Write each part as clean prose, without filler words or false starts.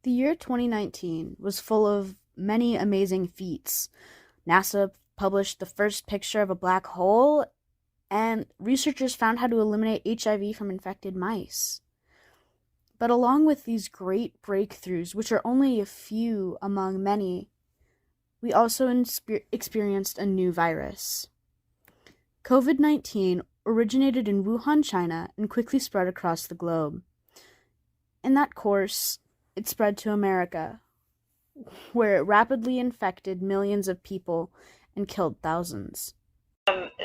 The year 2019 was full of many amazing feats. NASA published the first picture of a black hole, and researchers found how to eliminate HIV from infected mice. But along with these great breakthroughs, which are only a few among many, we also experienced a new virus. COVID 19 originated in Wuhan, China, and quickly spread across the globe. In that course, it spread to America, where it rapidly infected millions of people and killed thousands.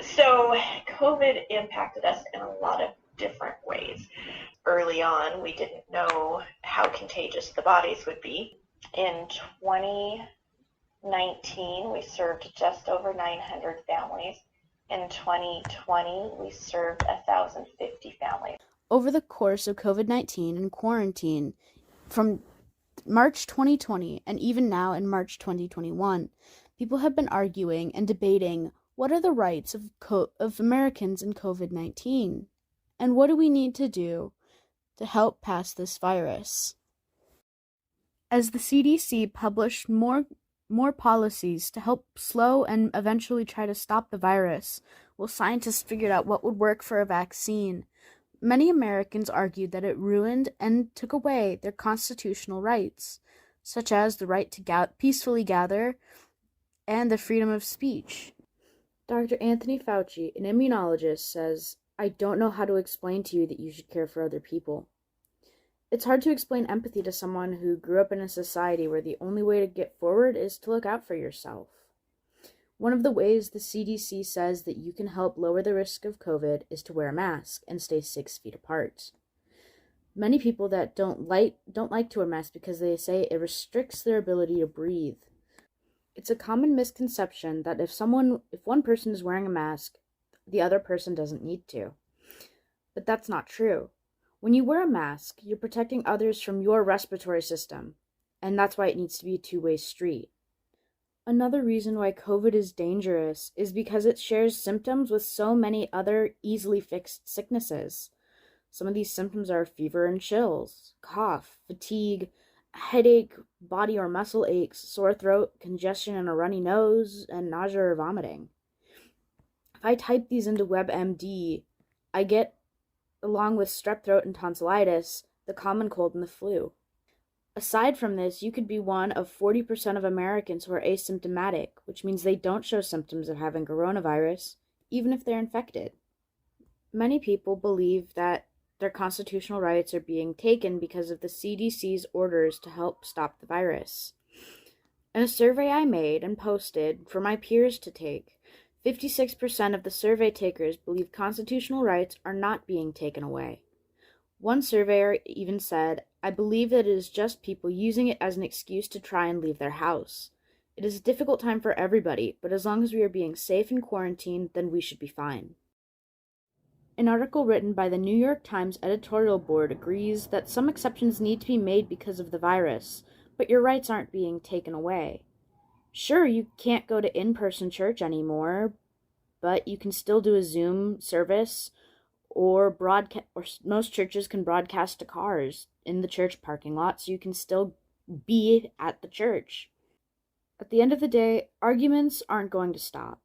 So COVID impacted us in a lot of different ways. Early on, we didn't know how contagious the bodies would be. In 2019, we served just over 900 families. In 2020, we served 1,050 families. Over the course of COVID 19 and quarantine, from March 2020 and even now in March 2021, people have been arguing and debating what are the rights of Americans in COVID 19 and what do we need to do to help pass this virus. As the CDC published more policies to help slow and eventually try to stop the virus, while scientists figured out what would work for a vaccine, many Americans argued that it ruined and took away their constitutional rights, such as the right to peacefully gather and the freedom of speech. Dr. Anthony Fauci, an immunologist, says, "I don't know how to explain to you that you should care for other people." It's hard to explain empathy to someone who grew up in a society where the only way to get forward is to look out for yourself. One of the ways the CDC says that you can help lower the risk of COVID is to wear a mask and stay 6 feet apart. Many people that don't like to wear masks because they say it restricts their ability to breathe. It's a common misconception that if one person is wearing a mask, the other person doesn't need to. But that's not true. When you wear a mask, you're protecting others from your respiratory system, and that's why it needs to be a two-way street. Another reason why COVID is dangerous is because it shares symptoms with so many other easily fixed sicknesses. Some of these symptoms are fever and chills, cough, fatigue, headache, body or muscle aches, sore throat, congestion and a runny nose, and nausea or vomiting. If I type these into WebMD, I get, along with strep throat and tonsillitis, the common cold and the flu. Aside from this, you could be one of 40% of Americans who are asymptomatic, which means they don't show symptoms of having coronavirus, even if they're infected. Many people believe that their constitutional rights are being taken because of the CDC's orders to help stop the virus. In a survey I made and posted for my peers to take, 56% of the survey takers believe constitutional rights are not being taken away. One surveyor even said, "I believe that it is just people using it as an excuse to try and leave their house. It is a difficult time for everybody, but as long as we are being safe in quarantine, then we should be fine." An article written by the New York Times editorial board agrees that some exceptions need to be made because of the virus, but your rights aren't being taken away. Sure, you can't go to in-person church anymore, but you can still do a Zoom service or most churches can broadcast to cars in the church parking lot, so you can still be at the church. At the end of the day, arguments aren't going to stop.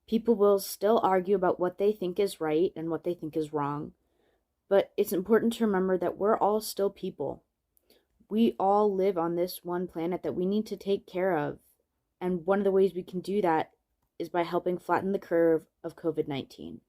People will still argue about what they think is right and what they think is wrong, but it's important to remember that we're all still people. We all live on this one planet that we need to take care of, and one of the ways we can do that is by helping flatten the curve of COVID-19.